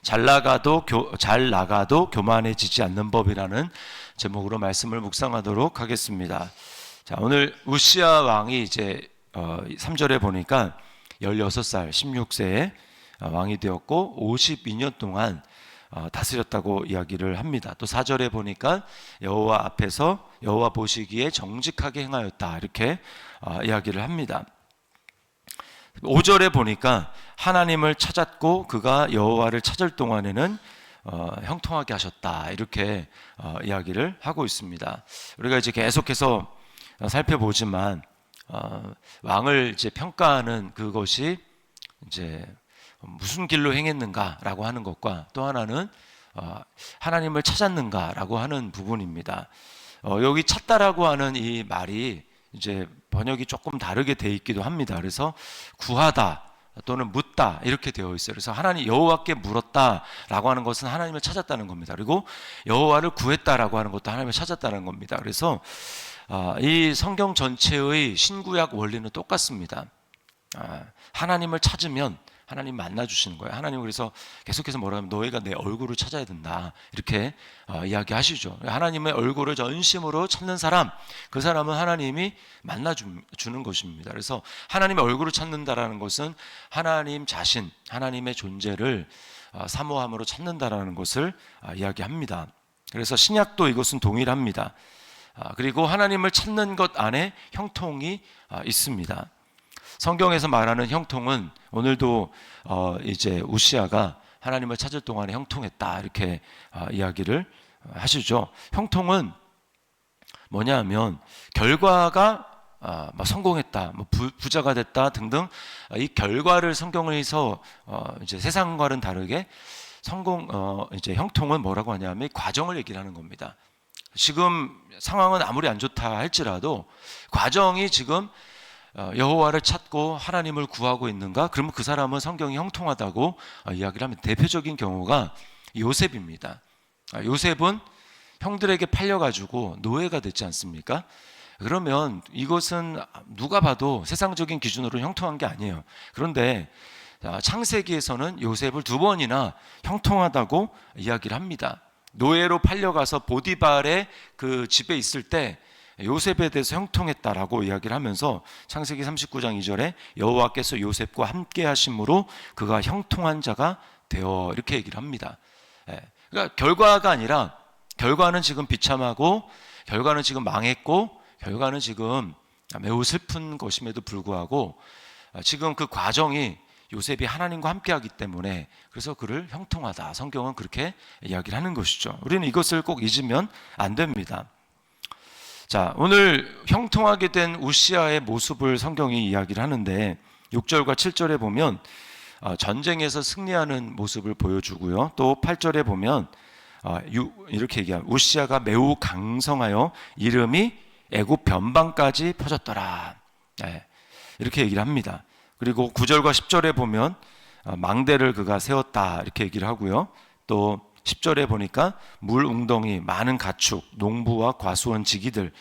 잘 나가도 교만해지지 않는 법이라는 제목으로 말씀을 묵상하도록 하겠습니다. 자, 오늘 우시야 왕이 이제 3절에 보니까 16살 16세에 왕이 되었고 52년 동안 다스렸다고 이야기를 합니다. 또 4절에 보니까 여호와 앞에서 여호와 보시기에 정직하게 행하였다 이렇게 이야기를 합니다. 5절에 보니까 하나님을 찾았고 그가 여호와를 찾을 동안에는 형통하게 하셨다 이렇게 이야기를 하고 있습니다. 우리가 이제 계속해서 살펴보지만 왕을 이제 평가하는 그것이 이제 무슨 길로 행했는가라고 하는 것과 또 하나는 하나님을 찾았는가라고 하는 부분입니다. 여기 찾다라고 하는 이 말이 이제 번역이 조금 다르게 되어 있기도 합니다. 그래서 구하다 또는 묻다 이렇게 되어 있어요. 그래서 하나님 여호와께 물었다라고 하는 것은 하나님을 찾았다는 겁니다. 그리고 여호와를 구했다라고 하는 것도 하나님을 찾았다는 겁니다. 그래서 이 성경 전체의 신구약 원리는 똑같습니다. 하나님을 찾으면 하나님 만나주시는 거예요. 하나님 그래서 계속해서 뭐라 하면 너희가 내 얼굴을 찾아야 된다 이렇게 이야기하시죠. 하나님의 얼굴을 전심으로 찾는 사람, 그 사람은 하나님이 만나주는 것입니다. 그래서 하나님의 얼굴을 찾는다라는 것은 하나님 자신, 하나님의 존재를 사모함으로 찾는다라는 것을 이야기합니다. 그래서 신약도 이것은 동일합니다. 그리고 하나님을 찾는 것 안에 형통이 있습니다. 성경에서 말하는 형통은 오늘도 이제 우시야가 하나님을 찾을 동안에 형통했다 이렇게 이야기를 하시죠. 형통은 뭐냐하면 결과가 성공했다, 부자가 됐다 등등 이 결과를 성경에서 이제 세상과는 다르게 이제 형통은 뭐라고 하냐면 과정을 얘기를 하는 겁니다. 지금 상황은 아무리 안 좋다 할지라도 과정이 지금 여호와를 찾고 하나님을 구하고 있는가? 그러면 그 사람은 성경이 형통하다고 이야기를 하면 대표적인 경우가 요셉입니다. 요셉은 형들에게 팔려가지고 노예가 됐지 않습니까? 그러면 이것은 누가 봐도 세상적인 기준으로 형통한 게 아니에요. 그런데 창세기에서는 요셉을 2번이나 형통하다고 이야기를 합니다. 노예로 팔려가서 보디발의 그 집에 있을 때 요셉에 대해서 형통했다라고 이야기를 하면서 창세기 39장 2절에 여호와께서 요셉과 함께 하심으로 그가 형통한 자가 되어 이렇게 얘기를 합니다. 그러니까 결과가 아니라 결과는 지금 비참하고 결과는 지금 망했고 결과는 지금 매우 슬픈 것임에도 불구하고 지금 그 과정이 요셉이 하나님과 함께 하기 때문에 그래서 그를 형통하다, 성경은 그렇게 이야기를 하는 것이죠. 우리는 이것을 꼭 잊으면 안 됩니다. 자, 오늘 형통하게 된 우시야의 모습을 성경이 이야기를 하는데 6절과 7절에 보면 전쟁에서 승리하는 모습을 보여주고요. 또 8절에 보면 이렇게 얘기합니다. 우시야가 매우 강성하여 이름이 애굽 변방까지 퍼졌더라. 이렇게 얘기를 합니다. 그리고 9절과 10절에 보면 망대를 그가 세웠다 이렇게 얘기를 하고요. 또 10절에 보니까 물 웅덩이, 많은 가축, 농부와 과수원 지기들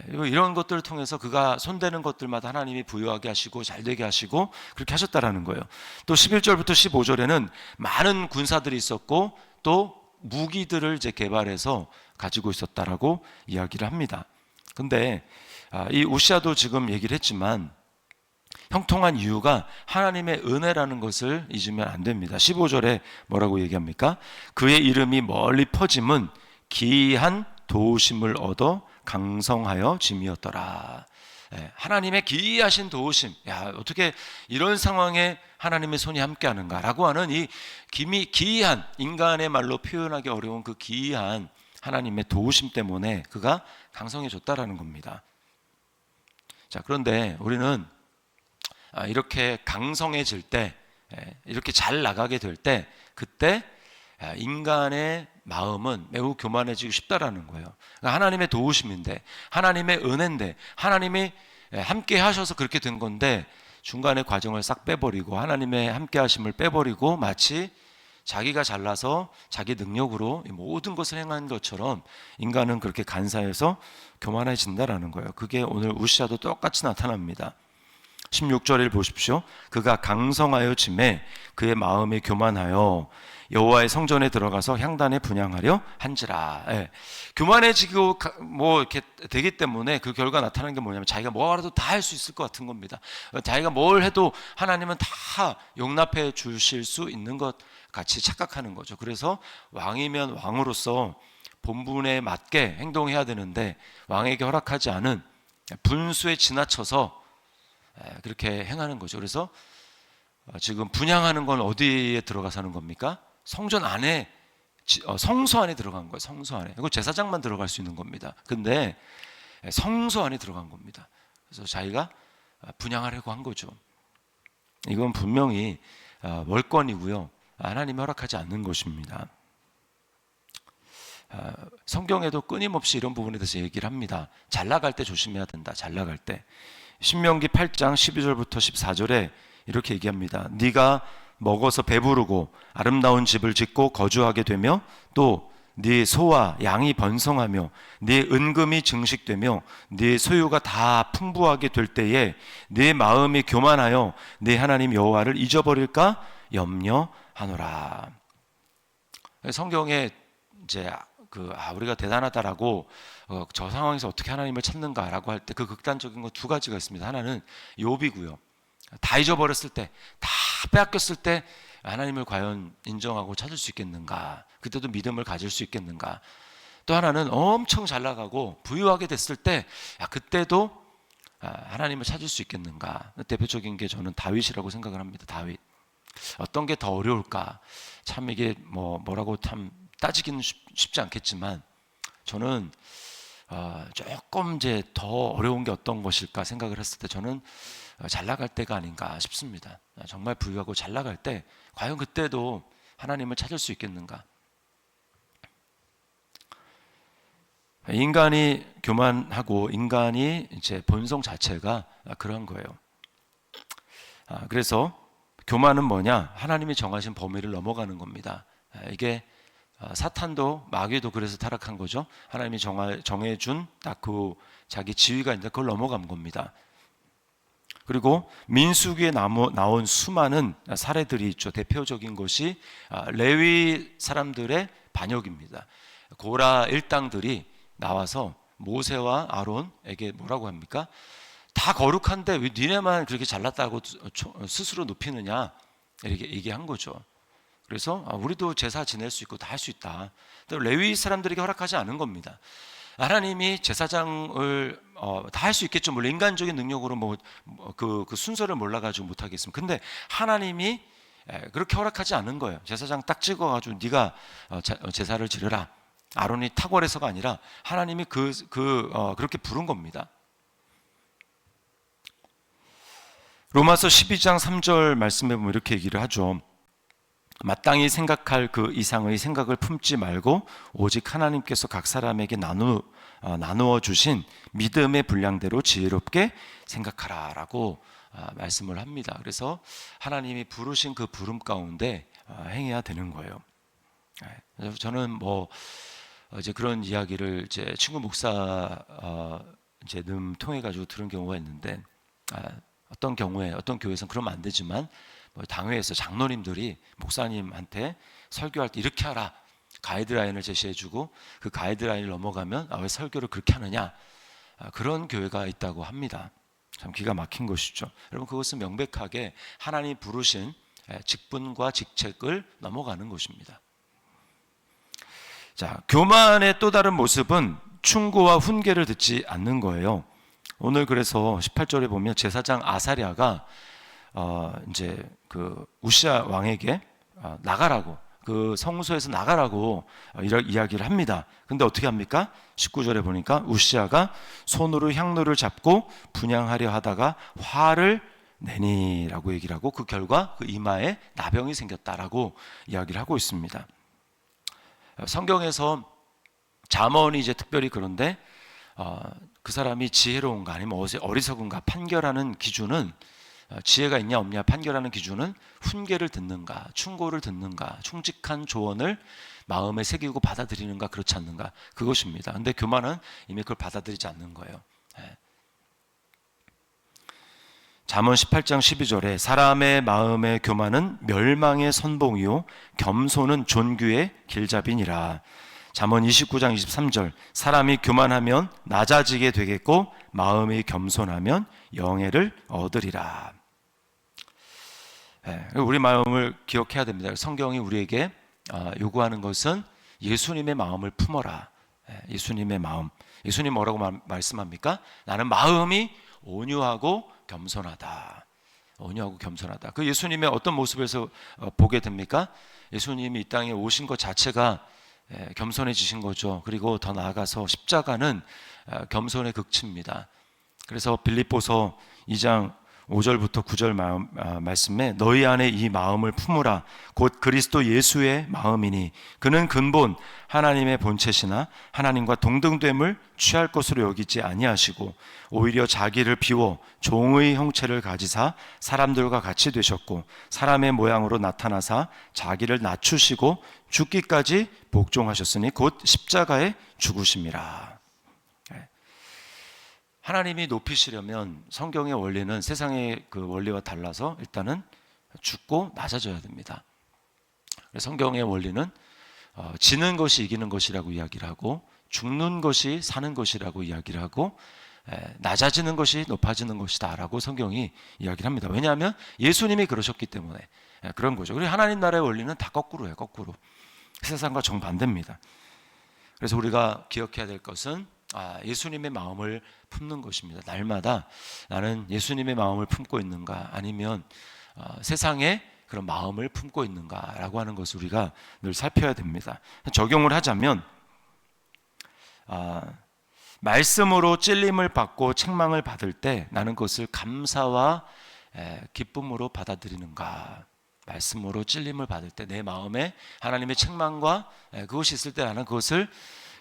이런 것들을 통해서 그가 손대는 것들마다 하나님이 부유하게 하시고 잘되게 하시고 그렇게 하셨다라는 거예요. 또 11절부터 15절에는 많은 군사들이 있었고 또 무기들을 이제 개발해서 가지고 있었다라고 이야기를 합니다. 근데 이 우시야도 지금 얘기를 했지만 형통한 이유가 하나님의 은혜라는 것을 잊으면 안 됩니다. 15절에 뭐라고 얘기합니까? 그의 이름이 멀리 퍼짐은 기이한 도우심을 얻어 강성하여 짐이었더라. 하나님의 기이하신 도우심. 어떻게 이런 상황에 하나님의 손이 함께하는가라고 하는 이 기이한, 인간의 말로 표현하기 어려운 그 기이한 하나님의 도우심 때문에 그가 강성해졌다라는 겁니다. 자, 그런데 우리는 이렇게 강성해질 때, 이렇게 잘 나가게 될 때, 그때 인간의 마음은 매우 교만해지고 싶다라는 거예요. 그러니까 하나님의 도우심인데, 하나님의 은혜인데, 하나님이 함께 하셔서 그렇게 된 건데, 중간에 과정을 싹 빼버리고, 하나님의 함께 하심을 빼버리고, 마치 자기가 잘나서 자기 능력으로 모든 것을 행한 것처럼 인간은 그렇게 간사해서 교만해진다라는 거예요. 그게 오늘 우시야도 똑같이 나타납니다. 16절을 보십시오. 그가 강성하여 짐에 그의 마음이 교만하여 여호와의 성전에 들어가서 향단에 분향하려 한지라. 예. 교만해지고 뭐 이렇게 되기 때문에 그 결과 나타나는 게 뭐냐면 자기가 뭐라도 다 할 수 있을 것 같은 겁니다. 자기가 뭘 해도 하나님은 다 용납해 주실 수 있는 것 같이 착각하는 거죠. 그래서 왕이면 왕으로서 본분에 맞게 행동해야 되는데 왕에게 허락하지 않은 분수에 지나쳐서 그렇게 행하는 거죠. 그래서 지금 분향하는 건 어디에 들어가서 하는 겁니까? 성전 안에, 성소 안에 들어간 거예요. 성소 안에. 이거 제사장만 들어갈 수 있는 겁니다. 근데 성소 안에 들어간 겁니다. 그래서 자기가 분향하려고 한 거죠. 이건 분명히 월권이고요. 하나님이 허락하지 않는 것입니다. 성경에도 끊임없이 이런 부분에 대해서 얘기를 합니다. 잘 나갈 때 조심해야 된다. 잘 나갈 때. 신명기 8장 12절부터 14절에 이렇게 얘기합니다. 네가 먹어서 배부르고 아름다운 집을 짓고 거주하게 되며 또 네 소와 양이 번성하며 네 은금이 증식되며 네 소유가 다 풍부하게 될 때에 네 마음이 교만하여 네 하나님 여호와를 잊어버릴까 염려하노라. 성경에 이제 우리가 대단하다라고 저 상황에서 어떻게 하나님을 찾는가라고 할 때 그 극단적인 거 두 가지가 있습니다. 하나는 욥이고요. 다 잊어버렸을 때, 다 빼앗겼을 때 하나님을 과연 인정하고 찾을 수 있겠는가? 그때도 믿음을 가질 수 있겠는가? 또 하나는 엄청 잘 나가고 부유하게 됐을 때 그때도 하나님을 찾을 수 있겠는가? 대표적인 게 저는 다윗이라고 생각을 합니다. 다윗. 어떤 게 더 어려울까? 참 이게 뭐라고 참 따지기는 쉽지 않겠지만 저는 조금 이제 더 어려운 게 어떤 것일까 생각을 했을 때 저는 잘 나갈 때가 아닌가 싶습니다. 정말 부유하고 잘 나갈 때 과연 그때도 하나님을 찾을 수 있겠는가? 인간이 교만하고 인간이 이제 본성 자체가 그런 거예요. 그래서 교만은 뭐냐? 하나님이 정하신 범위를 넘어가는 겁니다. 이게 사탄도 마귀도 그래서 타락한 거죠. 하나님이 정해준 딱 그 자기 지위가 있는데 그걸 넘어간 겁니다. 그리고 민수기에 나온 수많은 사례들이 있죠. 대표적인 것이 레위 사람들의 반역입니다. 고라 일당들이 나와서 모세와 아론에게 뭐라고 합니까? 다 거룩한데 왜 니네만 그렇게 잘났다고 스스로 높이느냐 이렇게 얘기한 거죠. 그래서 우리도 제사 지낼 수 있고 다 할 수 있다. 레위 사람들에게 허락하지 않은 겁니다. 하나님이 제사장을 다 할 수 있겠죠. 물론 인간적인 능력으로 그 순서를 몰라가지고 못하겠습니다. 근데 하나님이 그렇게 허락하지 않은 거예요. 제사장 딱 찍어가지고 네가 제사를 지르라. 아론이 탁월해서가 아니라 하나님이 그렇게 부른 겁니다. 로마서 12장 3절 말씀에 보면 이렇게 얘기를 하죠. 마땅히 생각할 그 이상의 생각을 품지 말고 오직 하나님께서 각 사람에게 나누어 주신 믿음의 분량대로 지혜롭게 생각하라라고 말씀을 합니다. 그래서 하나님이 부르신 그 부름 가운데 행해야 되는 거예요. 저는 이제 그런 이야기를 제 친구 목사 이제 통해 가지고 들은 경우가 있는데 어떤 경우에 어떤 교회에서는 그러면 안 되지만 당회에서 장로님들이 목사님한테 설교할 때 이렇게 하라 가이드라인을 제시해주고 그 가이드라인을 넘어가면 왜 설교를 그렇게 하느냐 그런 교회가 있다고 합니다. 참 기가 막힌 것이죠. 여러분 그것은 명백하게 하나님이 부르신 직분과 직책을 넘어가는 것입니다. 자, 교만의 또 다른 모습은 충고와 훈계를 듣지 않는 거예요. 오늘 그래서 18절에 보면 제사장 아사랴가 이제 그 우시아 왕에게 나가라고 그 성소에서 나가라고 이런 이야기를 합니다. 근데 어떻게 합니까? 19절에 보니까 우시아가 손으로 향로를 잡고 분향하려 하다가 화를 내니라고 얘기를 하고 그 결과 그 이마에 나병이 생겼다라고 이야기를 하고 있습니다. 성경에서 잠언이 이제 특별히 그런데 그 사람이 지혜로운가 아니면 어리석은가 판결하는 기준은 지혜가 있냐 없냐 판결하는 기준은 훈계를 듣는가 충고를 듣는가 충직한 조언을 마음에 새기고 받아들이는가 그렇지 않는가 그것입니다. 근데 교만은 이미 그걸 받아들이지 않는 거예요. 잠언 18장 12절에 사람의 마음의 교만은 멸망의 선봉이요 겸손은 존귀의 길잡이니라. 잠언 29장 23절 사람이 교만하면 낮아지게 되겠고 마음이 겸손하면 영예를 얻으리라. 우리 마음을 기억해야 됩니다. 성경이 우리에게 요구하는 것은 예수님의 마음을 품어라. 예수님의 마음. 예수님 뭐라고 말씀합니까? 나는 마음이 온유하고 겸손하다. 온유하고 겸손하다. 그 예수님의 어떤 모습에서 보게 됩니까? 예수님이 이 땅에 오신 것 자체가 겸손해지신 거죠. 그리고 더 나아가서 십자가는 겸손의 극치입니다. 그래서 빌립보서 2장 5절부터 9절 말씀에 너희 안에 이 마음을 품으라 곧 그리스도 예수의 마음이니 그는 근본 하나님의 본체시나 하나님과 동등됨을 취할 것으로 여기지 아니하시고 오히려 자기를 비워 종의 형체를 가지사 사람들과 같이 되셨고 사람의 모양으로 나타나사 자기를 낮추시고 죽기까지 복종하셨으니 곧 십자가에 죽으심이라. 하나님이 높이시려면 성경의 원리는 세상의 그 원리와 달라서 일단은 죽고 낮아져야 됩니다. 성경의 원리는 지는 것이 이기는 것이라고 이야기를 하고 죽는 것이 사는 것이라고 이야기를 하고 낮아지는 것이 높아지는 것이다 라고 성경이 이야기를 합니다. 왜냐하면 예수님이 그러셨기 때문에 그런 거죠. 그리고 하나님 나라의 원리는 다 거꾸로예요. 거꾸로. 세상과 정반대입니다. 그래서 우리가 기억해야 될 것은 예수님의 마음을 품는 것입니다. 날마다 나는 예수님의 마음을 품고 있는가 아니면 세상의 그런 마음을 품고 있는가라고 하는 것을 우리가 늘 살펴야 됩니다. 적용을 하자면 말씀으로 찔림을 받고 책망을 받을 때 나는 그것을 감사와 기쁨으로 받아들이는가. 말씀으로 찔림을 받을 때 내 마음에 하나님의 책망과 그것이 있을 때 나는 그것을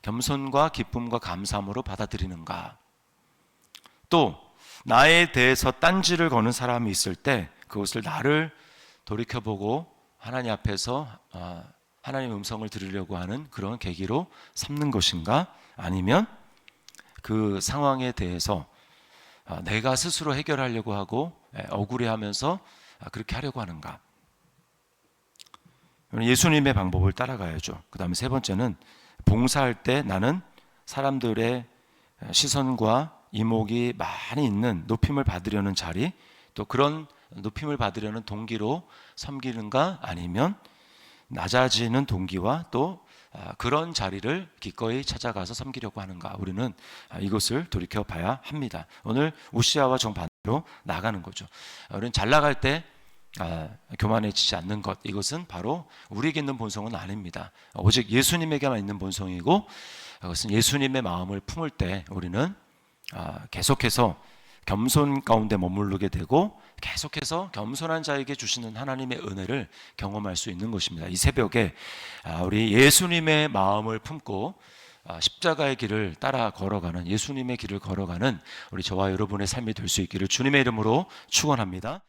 겸손과 기쁨과 감사함으로 받아들이는가. 또 나에 대해서 딴지를 거는 사람이 있을 때 그것을 나를 돌이켜보고 하나님 앞에서 하나님의 음성을 들으려고 하는 그런 계기로 삼는 것인가 아니면 그 상황에 대해서 내가 스스로 해결하려고 하고 억울해하면서 그렇게 하려고 하는가. 예수님의 방법을 따라가야죠. 그 다음에 세 번째는 봉사할 때 나는 사람들의 시선과 이목이 많이 있는 높임을 받으려는 자리 또 그런 높임을 받으려는 동기로 섬기는가 아니면 낮아지는 동기와 또 그런 자리를 기꺼이 찾아가서 섬기려고 하는가. 우리는 이것을 돌이켜봐야 합니다. 오늘 우시아와 정반대로 나가는 거죠. 우리는 잘 나갈 때 교만해지지 않는 것, 이것은 바로 우리에게 있는 본성은 아닙니다. 오직 예수님에게만 있는 본성이고 그것은 예수님의 마음을 품을 때 우리는 계속해서 겸손 가운데 머무르게 되고 계속해서 겸손한 자에게 주시는 하나님의 은혜를 경험할 수 있는 것입니다. 이 새벽에 우리 예수님의 마음을 품고 십자가의 길을 따라 걸어가는 예수님의 길을 걸어가는 우리 저와 여러분의 삶이 될 수 있기를 주님의 이름으로 축원합니다.